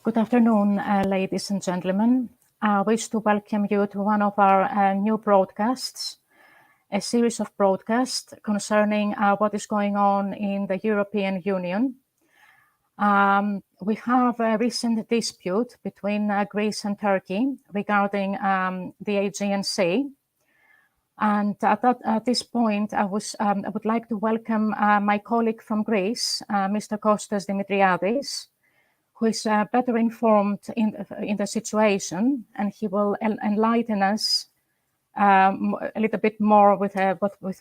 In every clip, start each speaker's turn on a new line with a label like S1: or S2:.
S1: Good afternoon, ladies and gentlemen. I wish to welcome you to one of our new broadcasts, a series of broadcasts concerning what is going on in the European Union. We have a recent dispute between Greece and Turkey regarding the Aegean Sea. And at this point, I would like to welcome my colleague from Greece, Mr. Kostas Dimitriadis, who is better informed in the situation, and he will enlighten us a little bit more with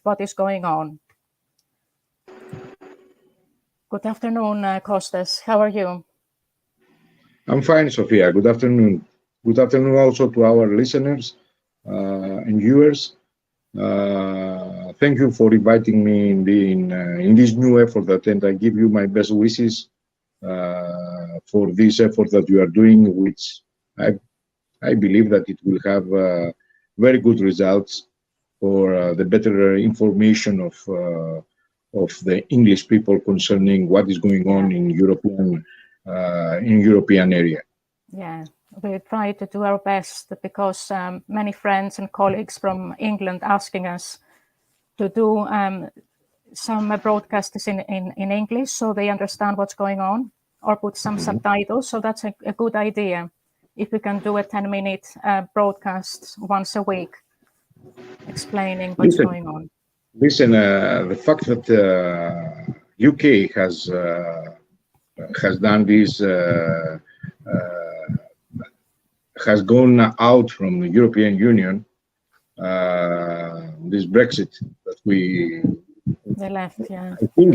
S1: what is going on. Good afternoon, Kostas. How are you?
S2: I'm fine, Sophia. Good afternoon. Good afternoon also to our listeners and viewers. Thank you for inviting me in this new effort, and I give you my best wishes for this effort that you are doing, which I believe that it will have very good results for the better information of the English people concerning what is going on in European area.
S1: Yeah, we try to do our best because many friends and colleagues from England asking us to do some broadcasts in English so they understand what's going on, or put some subtitles. So that's a good idea if we can do a 10-minute broadcast once a week explaining what's going on.
S2: Listen, the fact that UK has done this, has gone out from the European Union, this Brexit that
S1: they left, yeah.
S2: I think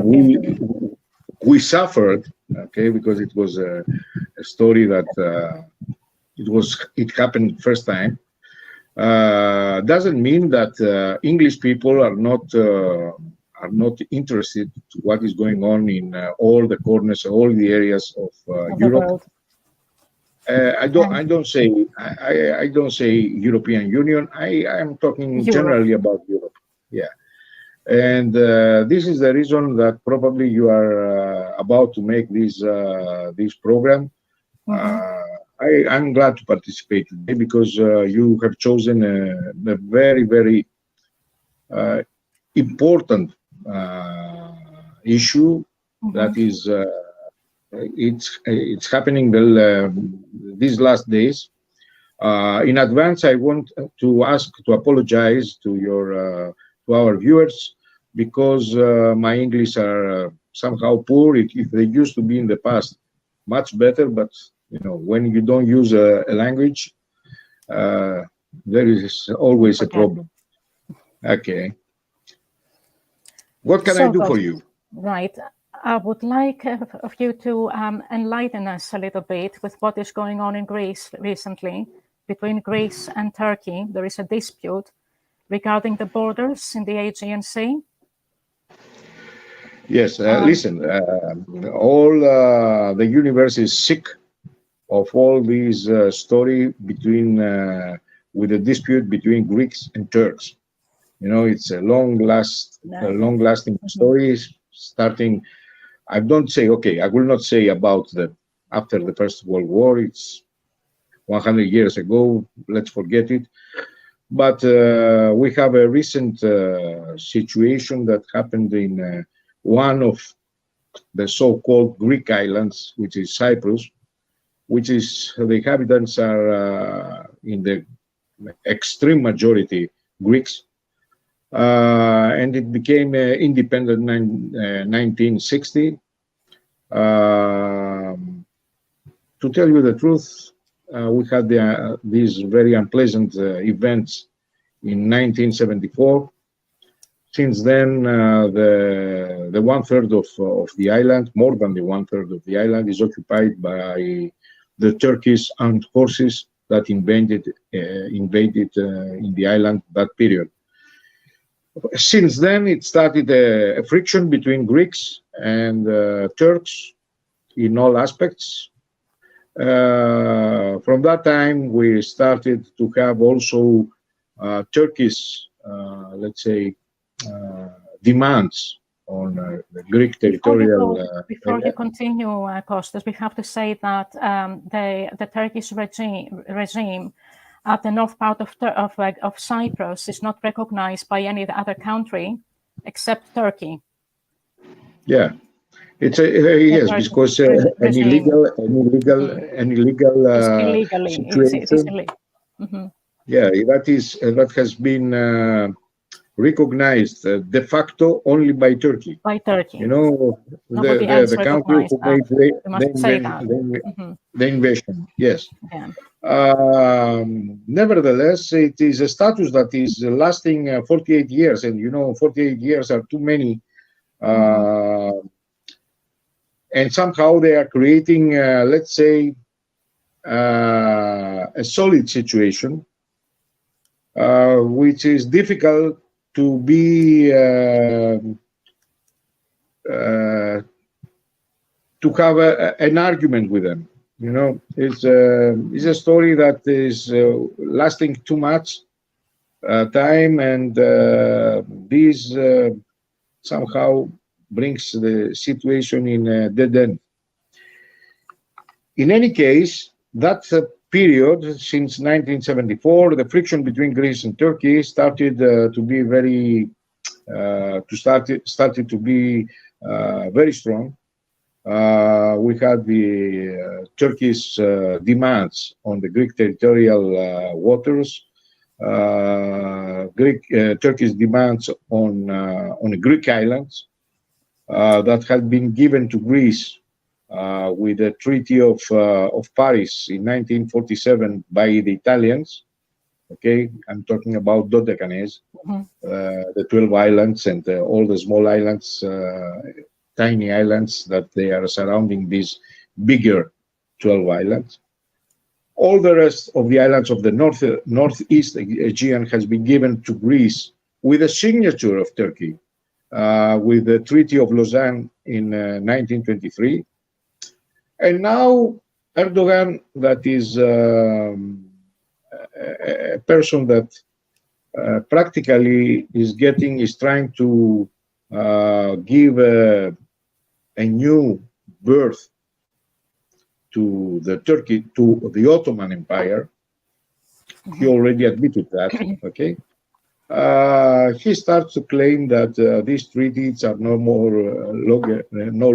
S2: we suffered, okay, because it was a story that it happened first time. Doesn't mean that English people are not interested to what is going on in all the corners, all the areas of Europe. I don't say European Union. I am talking generally about Europe. Yeah. And this is the reason that probably you are about to make this program. I'm glad to participate today because you have chosen a very, very important issue that is it's happening these last days. In advance, I want to apologize to our viewers because my English are somehow poor. If they used to be in the past much better, but you know, when you don't use a language, there is always a problem. Okay. What can I do for you?
S1: Right. I would like of you to enlighten us a little bit with what is going on in Greece recently. Between Greece and Turkey, there is a dispute regarding the borders in the Aegean Sea.
S2: Yes, listen, all the universe is sick of all these story with the dispute between Greeks and Turks. You know, it's a long-lasting story starting. I will not say about after the First World War. It's 100 years ago. Let's forget it. But we have a recent situation that happened in one of the so-called Greek islands, which is Cyprus, which is the inhabitants are in the extreme majority Greeks, and it became independent in 1960. To tell you the truth, we had these very unpleasant events in 1974. Since then, the 1/3 of the island, more than the 1/3 of the island, is occupied by the Turkish armed forces that invaded in the island that period. Since then, it started a friction between Greeks and Turks in all aspects. From that time, we started to have also Turkish, let's say, demands on the Greek territorial.
S1: Before you continue, Kostas, we have to say that the Turkish regime at the north part of Cyprus is not recognized by any other country except Turkey.
S2: Yeah, it's yes, because an illegal situation. Yeah, that has been recognized de facto only by Turkey.
S1: By Turkey.
S2: You know, the country who made the invasion. Yes.
S1: Yeah.
S2: Nevertheless, it is a status that is lasting 48 years, and you know, 48 years are too many. And somehow they are creating, let's say, a solid situation, which is difficult to be to have an argument with them. You know, it's a story that is lasting too much time, and this somehow brings the situation in a dead end. In any case, that period, since 1974, the friction between Greece and Turkey started to be very very strong. We had the Turkish demands on the Greek territorial waters, Turkish demands on the Greek islands that had been given to Greece with the Treaty of Paris in 1947 by the Italians. Okay, I'm talking about Dodecanese, the 12 islands and all the small islands, tiny islands that they are surrounding these bigger 12 islands. All the rest of the islands of the northeast Aegean has been given to Greece with a signature of Turkey, with the Treaty of Lausanne in 1923. And now Erdogan, that is a person that practically is trying to give a new birth to the Ottoman Empire. He already admitted that. Okay, he starts to claim that these treaties are no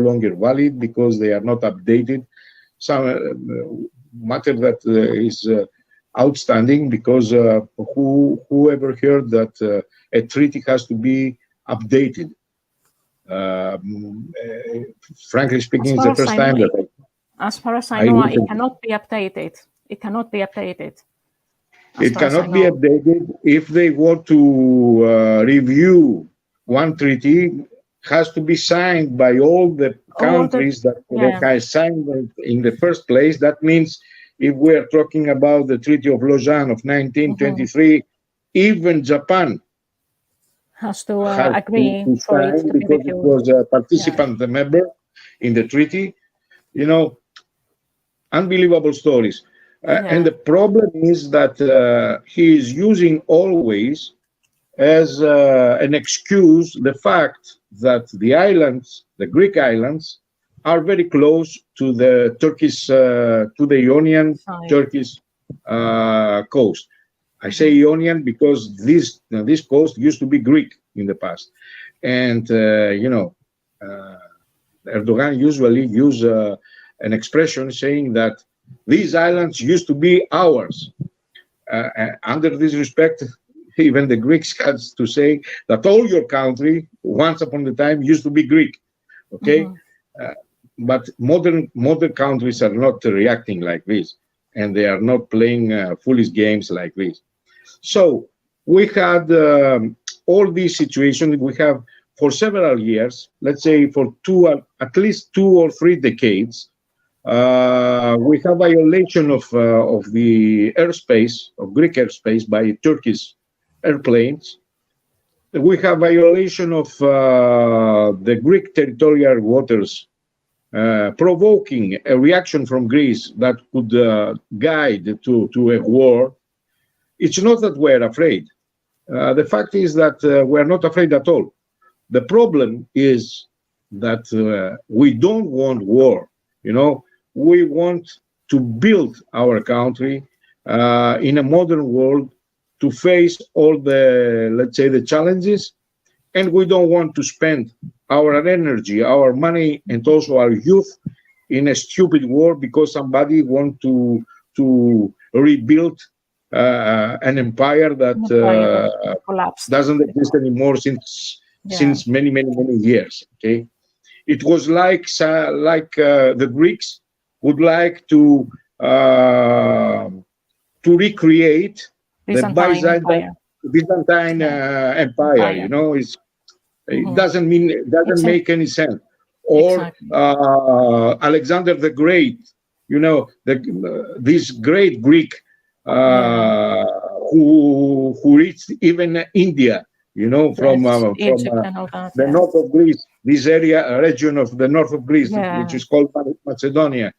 S2: longer valid because they are not updated. Some matter that is outstanding, because whoever heard that a treaty has to be updated? Frankly speaking, it's the first time that
S1: as far as I know, it cannot be updated. It cannot be updated.
S2: It cannot be updated. If they want to review one treaty, has to be signed by all the countries that have signed it in the first place. That means if we are talking about the Treaty of Lausanne of 1923, even Japan
S1: has to agree
S2: to
S1: for it to be
S2: because it was a participant member in the treaty. You know, unbelievable stories. And the problem is that he is using always as an excuse the fact that the islands, the Greek islands, are very close to the Turkish, to the Ionian Turkish coast. I say Ionian because this coast used to be Greek in the past. And, you know, Erdogan usually use an expression saying that these islands used to be ours. Under this respect, even the Greeks had to say that all your country, once upon a time, used to be Greek. Okay, but modern countries are not reacting like this, and they are not playing foolish games like this. So we had all these situations. We have for several years, let's say for at least 2 or 3 decades. We have violation of the airspace, of Greek airspace, by Turkish airplanes. We have violation of the Greek territorial waters, provoking a reaction from Greece that could guide to a war. It's not that we're afraid. The fact is that we're not afraid at all. The problem is that we don't want war. We want to build our country in a modern world to face all the, let's say, the challenges, and we don't want to spend our energy, our money, and also our youth in a stupid war because somebody wants to rebuild an empire that doesn't exist anymore since many years. Okay, it was like the Greeks would like to recreate Byzantine Empire. It doesn't make any sense. Or Alexander the Great, this great Greek who reached even India, from the north of Greece, this region of the north of Greece, which is called Macedonia.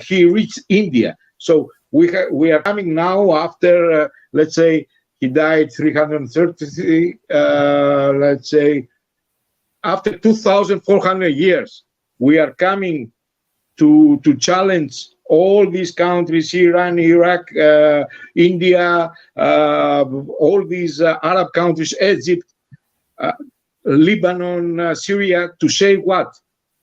S2: He reached India. So we are coming now after, let's say, he died 330, let's say, after 2,400 years. We are coming to challenge all these countries, Iran, Iraq, India, all these Arab countries, Egypt, Lebanon, Syria, to say what?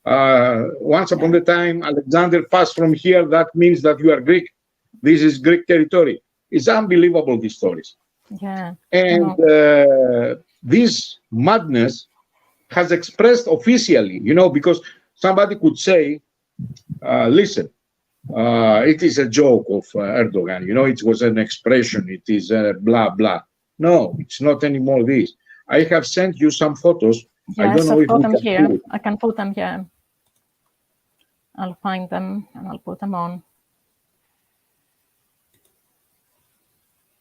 S2: Once upon a time, Alexander passed from here. That means that you are Greek. This is Greek territory. It's unbelievable, these stories.
S1: Yeah.
S2: And this madness has expressed officially, because somebody could say, listen, it is a joke of Erdogan. It was an expression. It is blah, blah. No, it's not anymore this. I have sent you some photos.
S1: Yes,
S2: I don't know
S1: I've
S2: if
S1: got
S2: we
S1: them
S2: can
S1: here.
S2: do it.
S1: I can put them here. I'll find them and I'll put them on.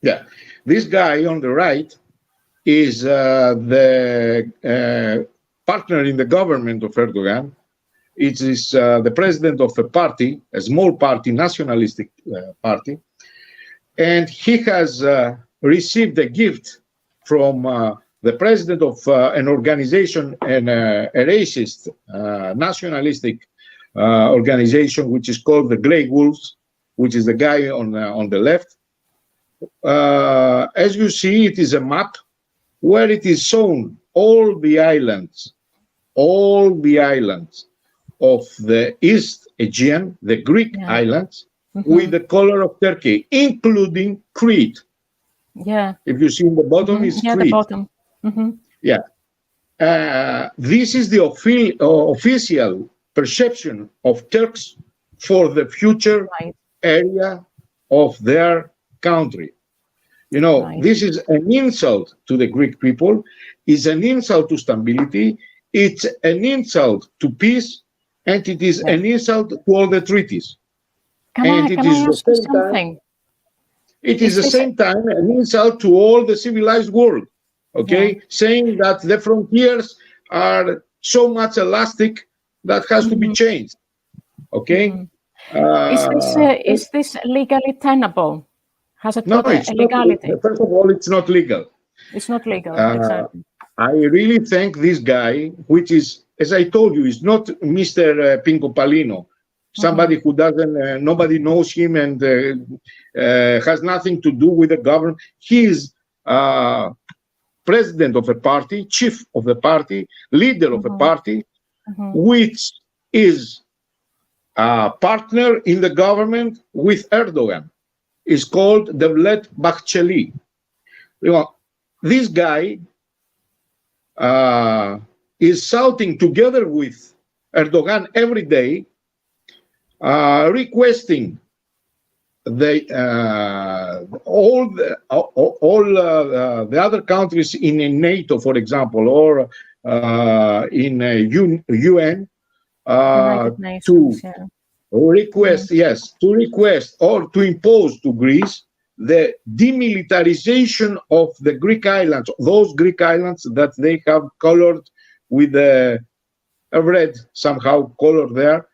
S2: Yeah, this guy on the right is the partner in the government of Erdogan. It is the president of a party, a small party, nationalistic party, and he has received a gift from the president of an organization, a racist, nationalistic organization, which is called the Grey Wolves, which is the guy on the left. As you see, it is a map where it is shown all the islands of the East Aegean, the Greek islands, with the color of Turkey, including Crete.
S1: Yeah.
S2: If you see in the bottom, is Crete.
S1: The bottom.
S2: Yeah. This is the official perception of Turks for the future area of their country. This is an insult to the Greek people, it's an insult to stability, it's an insult to peace, and it is an insult to all the treaties.
S1: Can I ask you something?
S2: It is the same time an insult to all the civilized world, saying that the frontiers are so much elastic that has to be changed.
S1: Is this legally tenable? Has it got a legality?
S2: First of all, it's not legal.
S1: It's not legal, exactly.
S2: I really thank this guy, which is, as I told you, is not Mr. Pinco Palino, somebody who doesn't, nobody knows him and has nothing to do with the government. He is president of a party, chief of the party, leader of a party, which is a partner in the government with Erdogan. Is called Devlet Bahçeli. This guy is shouting together with Erdogan every day, requesting all the other countries in NATO, for example, or in UN, to request or to impose to Greece the demilitarization of the Greek islands, those Greek islands that they have colored with a red somehow color there.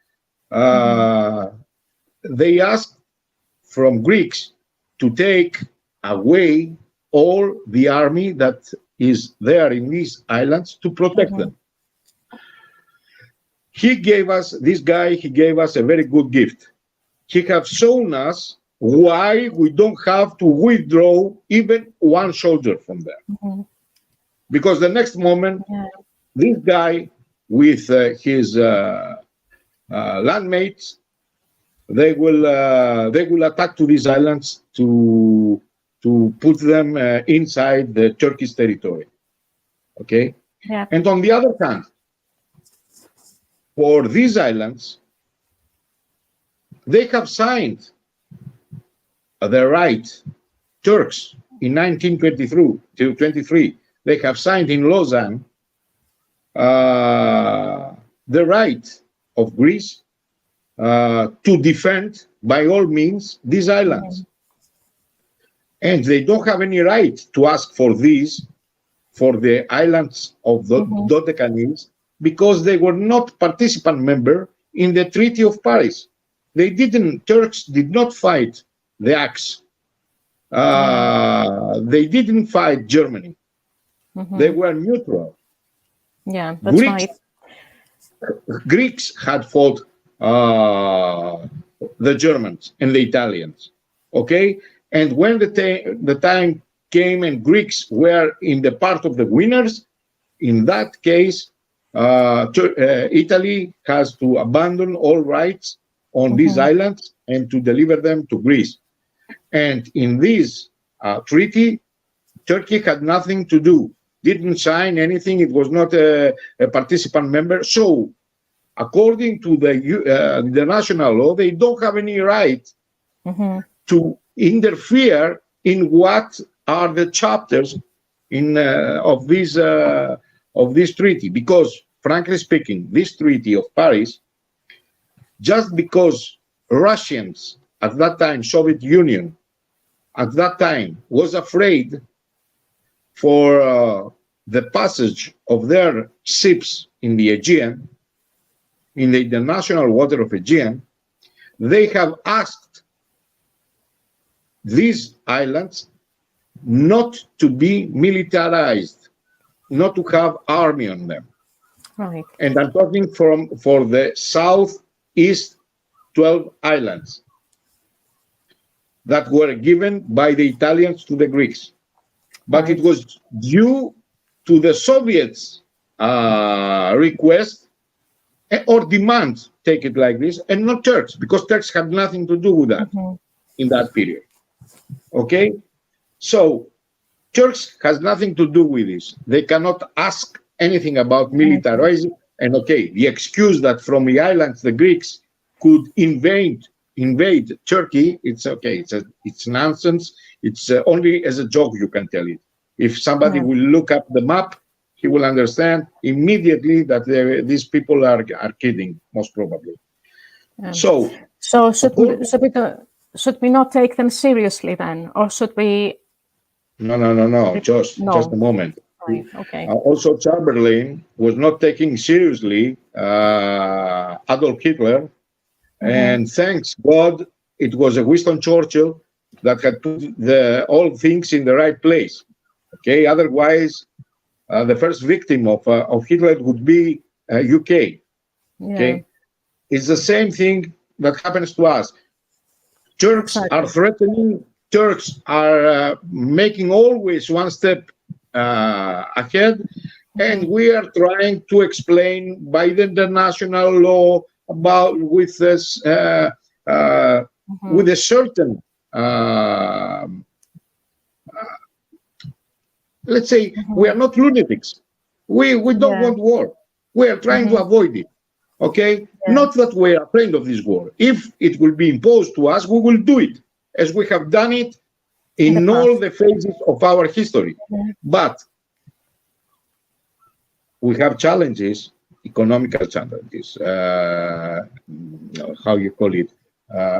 S2: They ask from Greeks to take away all the army that is there in these islands to protect them. He gave us a very good gift. He has shown us why we don't have to withdraw even one soldier from there. Because the next moment, this guy with his landmates, they will attack to these islands to put them inside the Turkish territory. Okay?
S1: Yeah.
S2: And on the other hand, for these islands, they have signed the right, Turks, in 1923, they have signed in Lausanne the right of Greece to defend, by all means, these islands. And they don't have any right to ask for these, for the islands of the Dodecanese, because they were not participant member in the Treaty of Paris. Turks did not fight the Axis. They didn't fight Germany. They were neutral.
S1: Yeah, that's right.
S2: Greeks had fought the Germans and the Italians. Okay? And when the time came and Greeks were in the part of the winners, in that case, Italy has to abandon all rights on these islands and to deliver them to Greece. And in this treaty, Turkey had nothing to do, didn't sign anything. It was not a participant member. So, according to the international law, they don't have any right to interfere in what are the chapters of this treaty. Because, frankly speaking, this Treaty of Paris, just because Russians at that time, Soviet Union, at that time was afraid for the passage of their ships in the Aegean, in the international water of Aegean, they have asked these islands not to be militarized, not to have army on them.
S1: Right.
S2: And I'm talking for the southeast 12 islands that were given by the Italians to the Greeks. But it was due to the Soviets' request or demand, take it like this, and not Turks, because Turks had nothing to do with that in that period. Okay? So, Turks has nothing to do with this. They cannot ask anything about militarizing. And okay, the excuse that from the islands the Greeks could invade Turkey, it's okay. It's nonsense. It's only as a joke you can tell it. If somebody will look up the map, he will understand immediately that these people are kidding, most probably. So
S1: should we not take them seriously then, or should we?
S2: No. Just a moment.
S1: Right. Okay.
S2: Also, Chamberlain was not taking seriously Adolf Hitler. And thanks God, it was a Winston Churchill that had put all things in the right place. Okay, otherwise, the first victim of Hitler would be UK. Okay, it's the same thing that happens to us. Turks are threatening. Turks are making always one step ahead, and we are trying to explain by the international law about with this with a certain let's say we are not lunatics. We don't want war. We are trying to avoid it. Okay, not that we are afraid of this war. If it will be imposed to us, we will do it as we have done it in all the phases of our history. But we have challenges. Economical challenges, how you call it,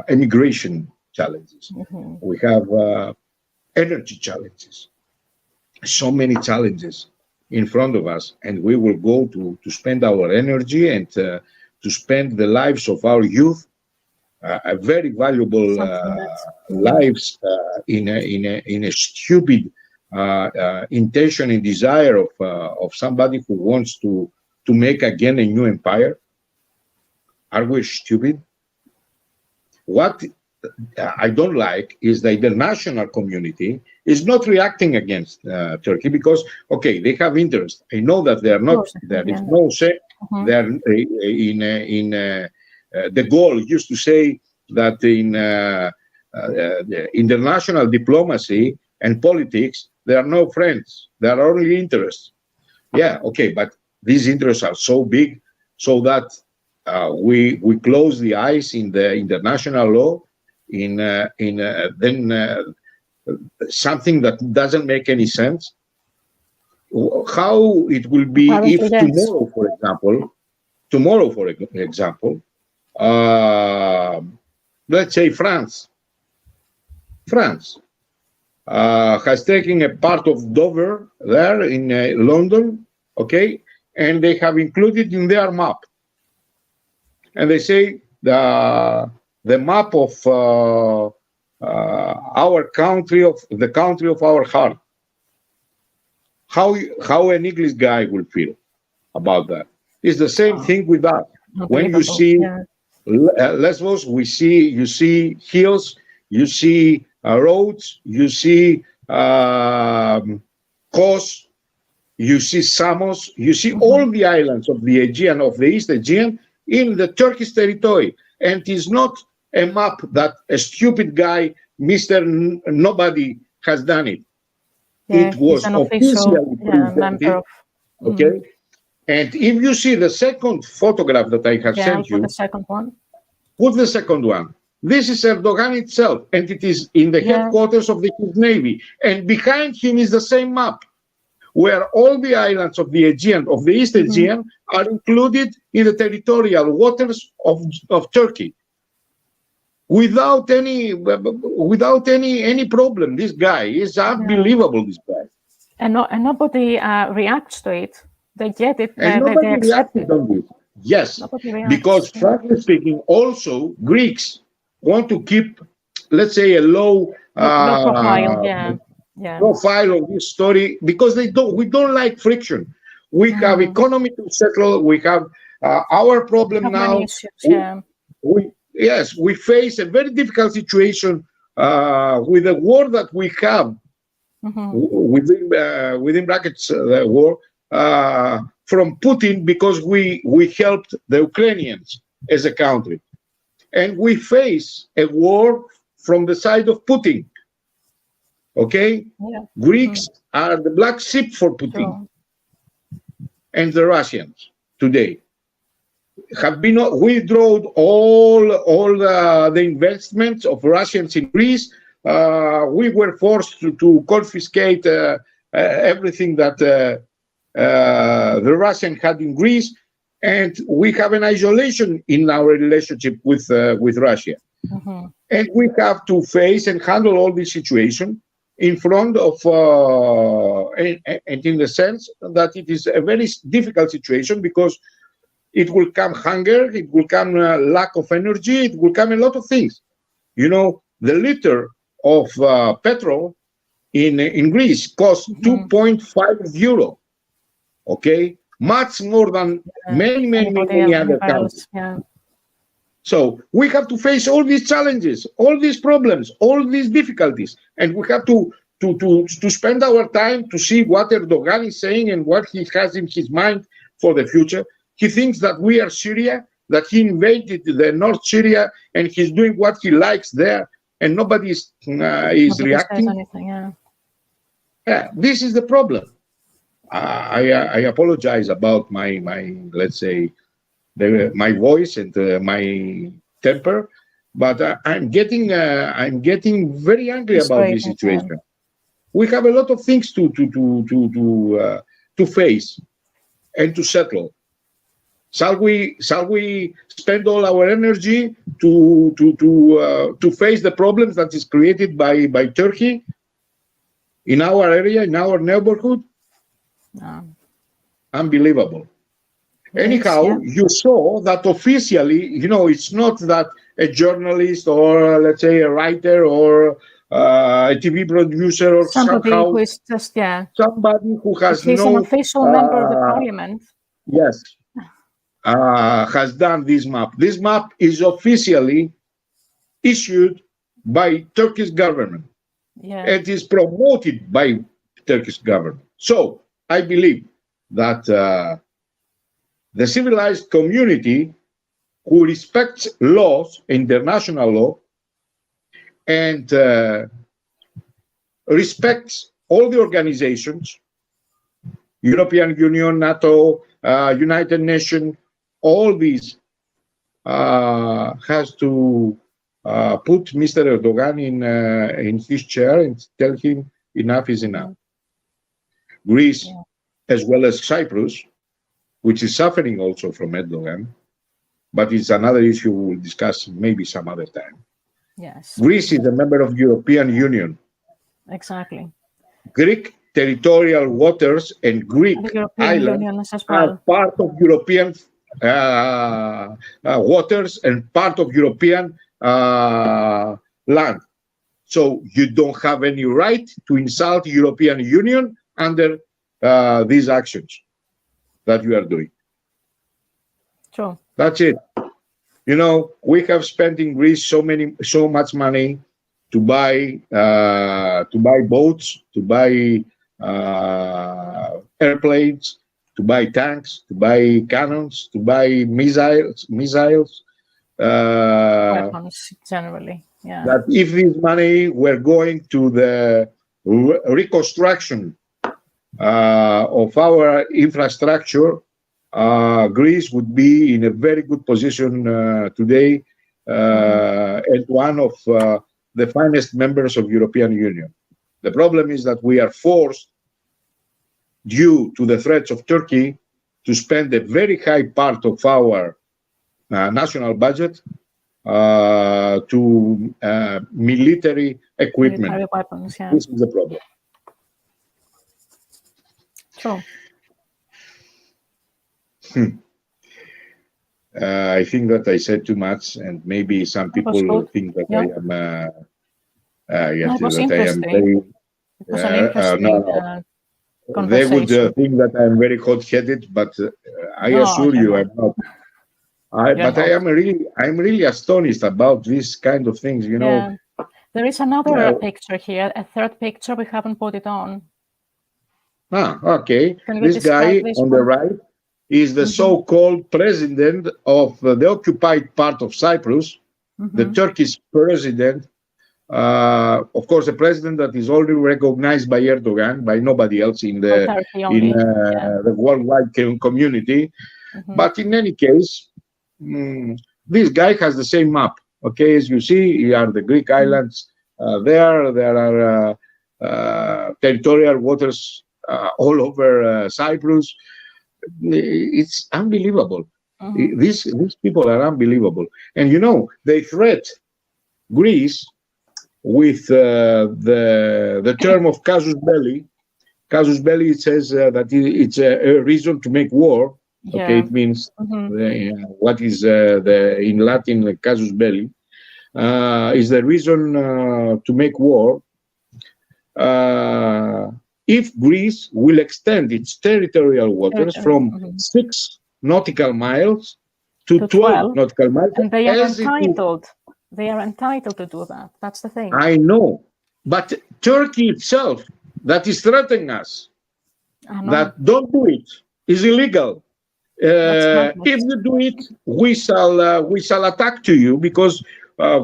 S2: immigration challenges. We have energy challenges. So many challenges in front of us, and we will go to spend our energy and to spend the lives of our youth, very valuable lives in a stupid intention and desire of somebody who wants to make again a new empire? Are we stupid? What I don't like is the international community is not reacting against Turkey because, okay, they have interest. I know that they are not. There is no say. They are in the goal used to say that in the international diplomacy and politics there are no friends. There are only interests. Yeah, okay, but these interests are so big, so that we close the eyes in the international law. Then something that doesn't make any sense. How it will be if tomorrow, for example, let's say France has taken a part of Dover there in London, okay, and they have included in their map, and they say the map of our country, of the country of our heart. How an English guy will feel about that? It's the same thing with us. When you see Lesbos, you see hills, you see roads, you see Kos, you see Samos, you see all the islands of the Aegean, of the East Aegean, in the Turkish territory. And it is not a map that a stupid guy, Mr. Nobody, has done it.
S1: Yeah,
S2: it was officially presented. Okay. And if you see the second photograph that I have sent you,
S1: the second one.
S2: Put the second one. This is Erdogan itself, and it is in the headquarters of his navy. And behind him is the same map, where all the islands of the Aegean, of the East Aegean, are included in the territorial waters of Turkey. Without any problem. This guy is unbelievable. This guy.
S1: And nobody reacts to it. They get it.
S2: And nobody reacted on this. Yes, because frankly speaking, also Greeks want to keep, let's say, a low profile, profile of this story, because we don't like friction. We have economy to settle. We have our problem now. We face a very difficult situation with the war that we have within brackets, the war from Putin, because we helped the Ukrainians as a country, and we face a war from the side of Putin. Okay, Greeks are the black sheep for Putin, and the Russians today have been withdrawn all the investments of Russians in Greece. We were forced to confiscate everything that the Russian had in Greece, and we have an isolation in our relationship with Russia. And we have to face and handle all this situation in front of, and in the sense that it is a very difficult situation, because it will come hunger, it will come lack of energy, it will come a lot of things. You know, the liter of petrol in Greece costs 2.5 euro. Okay, much more than many other countries. So we have to face all these challenges, all these problems, all these difficulties, and we have to spend our time to see what Erdogan is saying and what he has in his mind for the future. He thinks that we are Syria, that he invaded the North Syria, and he's doing what he likes there, and nobody is reacting. This is the problem. I apologize about my let's say my voice and my temper, but I'm getting very angry about this situation. We have a lot of things to face and to settle. Shall we spend all our energy to face the problems that is created by Turkey in our area, in our neighborhood? Unbelievable. Anyhow, you saw that officially, you know, it's not that a journalist or, let's say, a writer or a TV producer, or
S1: somebody
S2: somehow
S1: who is just
S2: somebody who has
S1: he's
S2: no
S1: an official member of the parliament.
S2: Yes, has done this map. This map is officially issued by Turkish government. It is promoted by Turkish government. So I believe that the civilized community who respects laws, international law, and respects all the organizations, European Union, NATO, United Nations, all these has to put Mr. Erdogan in his chair and tell him enough is enough. Greece, as well as Cyprus, which is suffering also from Erdogan, but it's another issue we'll discuss maybe some other time.
S1: Yes.
S2: Greece is a member of the European Union.
S1: Exactly.
S2: Greek territorial waters and Greek islands are part of European waters and part of European land. So you don't have any right to insult the European Union under these actions that you are doing.
S1: Sure.
S2: That's it. You know, we have spent in Greece so much money to buy boats, to buy airplanes, to buy tanks, to buy cannons, to buy missiles.
S1: Weapons generally. Yeah.
S2: That if this money were going to the reconstruction of our infrastructure, Greece would be in a very good position today and one of the finest members of European Union. The problem is that we are forced, due to the threats of Turkey, to spend a very high part of our national budget to military equipment.
S1: Military weapons, yeah.
S2: This is the problem.
S1: Sure.
S2: I think that I said too much, and maybe some people think that I am.
S1: It was interesting. It was an interesting conversation.
S2: They would think that I'm very hot-headed, but I assure you, I'm not. I'm really astonished about these kind of things. You know.
S1: There is another picture here, a third picture. We haven't put it on.
S2: Okay. This guy on the right is the so-called president of the occupied part of Cyprus, the Turkish president. Of course, a president that is already recognized by Erdogan, by nobody else in the the worldwide community. But in any case, this guy has the same map. Okay, as you see, here are the Greek islands. There are territorial waters all over Cyprus. It's unbelievable. These people are unbelievable. And you know, they threat Greece with the term of casus belli. Casus belli, it says that it's a reason to make war. Okay, it means what is in Latin casus belli is the reason to make war. If Greece will extend its territorial waters from 6 nautical miles to 12 nautical miles,
S1: and they are entitled. They are entitled to do that. That's the thing.
S2: I know, but Turkey itself, that is threatening us, that don't do it, is illegal. If you do it, we shall attack to you because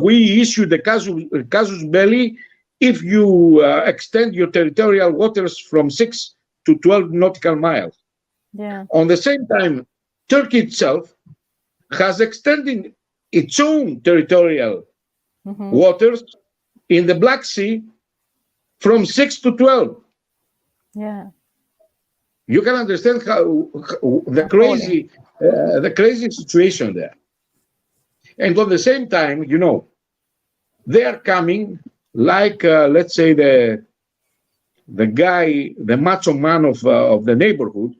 S2: we issue the casus belli. If you extend your territorial waters from 6 to 12 nautical miles. On the same time, Turkey itself has extended its own territorial waters in the Black Sea from 6 to 12. You can understand how the crazy situation there. And at the same time, you know, they are coming like let's say the guy, the macho man of the neighborhood.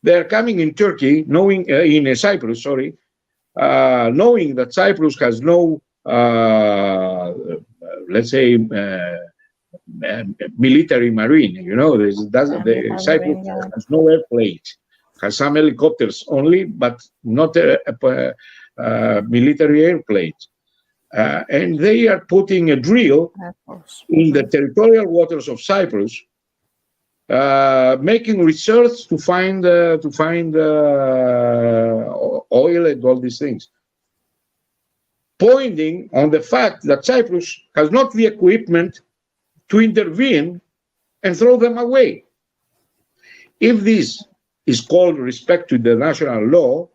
S2: They are coming in Turkey, knowing in Cyprus, sorry, knowing that Cyprus has no let's say military marine. You know, Cyprus has no airplanes, has some helicopters only, but not military airplanes. And they are putting a drill in the territorial waters of Cyprus, making research to find oil and all these things, pointing on the fact that Cyprus has not the equipment to intervene and throw them away. If this is called respect to the national law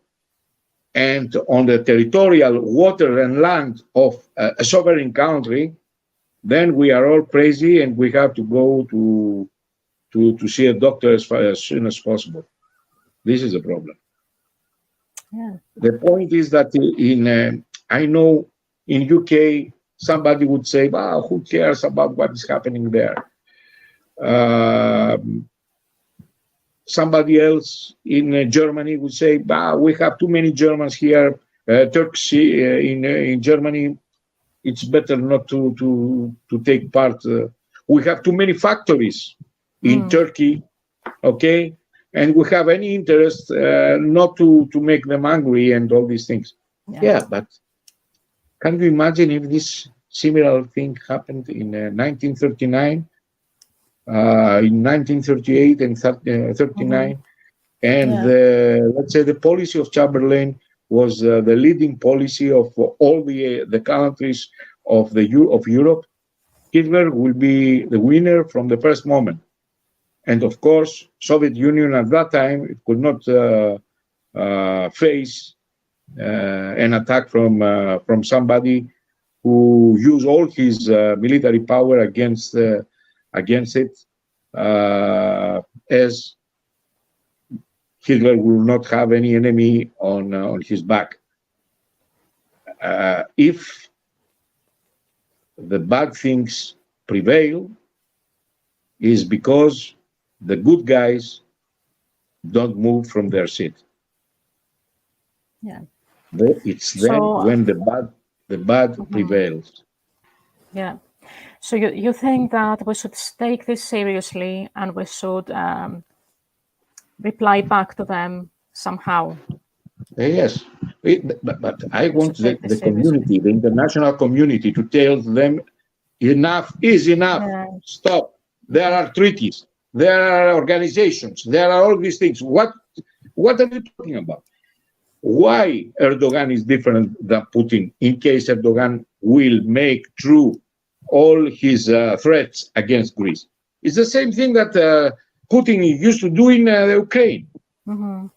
S2: and on the territorial water and land of a sovereign country, then we are all crazy and we have to go to see a doctor as soon as possible. This is the problem.
S1: Yeah.
S2: The point is that I know in UK, somebody would say, who cares about what is happening there? Somebody else in Germany would say, we have too many Germans here. Turks in Germany, it's better not to take part. We have too many factories in Turkey, okay? And we have any interest not to make them angry and all these things. Yeah, but can you imagine if this similar thing happened in 1939, in 1938 and 39, and let's say the policy of Chamberlain was the leading policy of all the countries of Europe. Hitler will be the winner from the first moment. And of course, Soviet Union at that time, it could not face an attack from somebody who used all his military power against it, as Hitler will not have any enemy on his back. If the bad things prevail, is because the good guys don't move from their seat.
S1: Yeah.
S2: It's then when the bad prevails.
S1: Yeah. So you think that we should take this seriously and we should reply back to them somehow?
S2: Yes. But I want the community, the international community, to tell them enough is enough. Yeah. Stop. There are treaties. There are organizations. There are all these things. What are you talking about? Why Erdogan is different than Putin in case Erdogan will make true all his threats against Greece? It's the same thing that Putin used to do in Ukraine.
S1: Mm-hmm.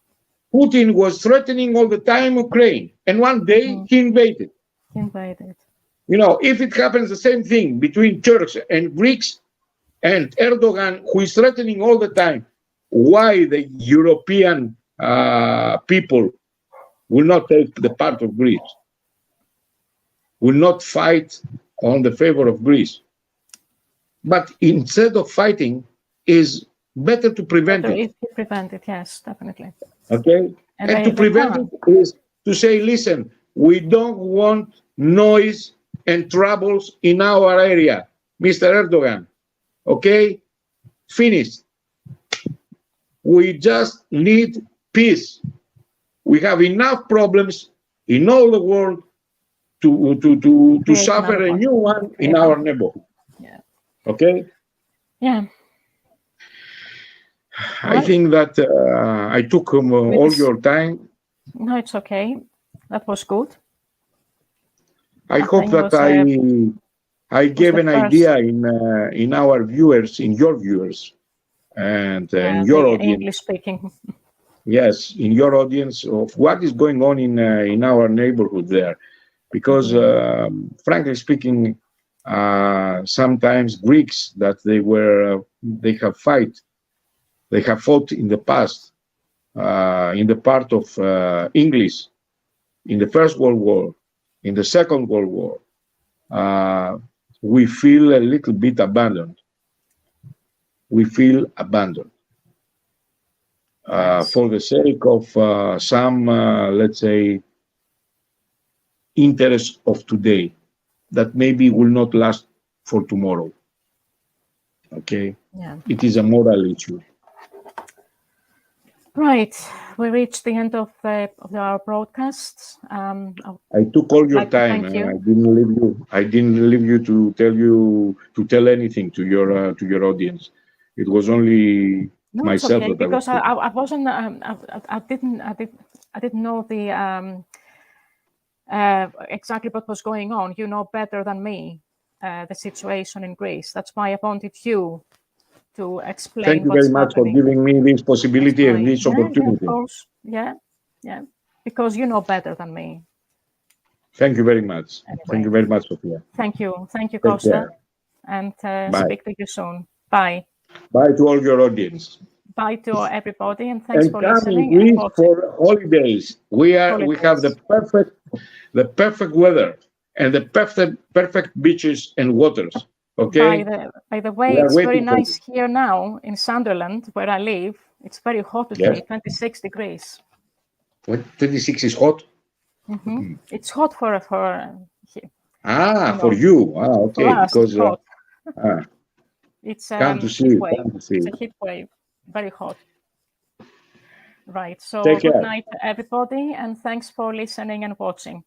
S2: Putin was threatening all the time Ukraine, and one day he invaded. You know, if it happens the same thing between Turks and Greeks, and Erdogan, who is threatening all the time, why the European people will not take the part of Greece, will not fight on the favor of Greece. But instead of fighting, is better to prevent it.
S1: Prevent it, yes, definitely.
S2: Okay? And to prevent it is to say, listen, we don't want noise and troubles in our area, Mr. Erdogan. Okay, finished. We just need peace. We have enough problems in all the world to suffer a new one in our neighborhood.
S1: Yeah.
S2: Okay.
S1: Yeah.
S2: I think that I took all your time.
S1: No, it's okay. That was good.
S2: I hope that I gave an idea in our viewers, in your viewers, and in your audience.
S1: English speaking.
S2: Yes, in your audience of what is going on in our neighborhood there, because frankly speaking, sometimes Greeks that they have fought in the past in the part of English in the First World War, in the Second World War. We feel a little bit abandoned. We feel abandoned for the sake of some, let's say, interests of today that maybe will not last for tomorrow. Okay,
S1: Yeah.
S2: it is a moral issue.
S1: Right, we reached the end of our broadcast.
S2: I took all your
S1: like to
S2: time.
S1: thank you.
S2: I didn't leave you. I didn't leave you to tell anything to your audience. It was only
S1: No, it's
S2: myself
S1: okay,
S2: that I was.
S1: because I wasn't. I didn't know the exactly what was going on. You know better than me the situation in Greece. That's why I wanted you to explain
S2: Thank you
S1: what's
S2: very much for
S1: happening.
S2: giving me this possibility and this
S1: Yeah,
S2: opportunity.
S1: of course. Yeah, because you know better than me.
S2: Thank you very much.
S1: Anyway.
S2: Thank you very much, Sophia.
S1: Thank you,
S2: Take
S1: Costa,
S2: care.
S1: and
S2: Bye.
S1: speak to you soon. Bye.
S2: Bye to all your audience.
S1: Bye to everybody, and thanks for
S2: Come in
S1: listening and
S2: Greece
S1: watching.
S2: for holidays. We have the perfect weather and the perfect beaches and waters. Okay.
S1: By the way,
S2: We are
S1: it's very
S2: waiting for
S1: nice
S2: you.
S1: here now in Sunderland, where I live. It's very hot today,
S2: Yes.
S1: 26 degrees.
S2: 26 is hot.
S1: It's hot for
S2: For you.
S1: for
S2: Okay.
S1: us.
S2: Because
S1: It's hot. It's
S2: come to see.
S1: heat wave.
S2: Come to see.
S1: It's a heat wave. Very hot. Right. So
S2: Take
S1: good
S2: care.
S1: night, everybody, and thanks for listening and watching.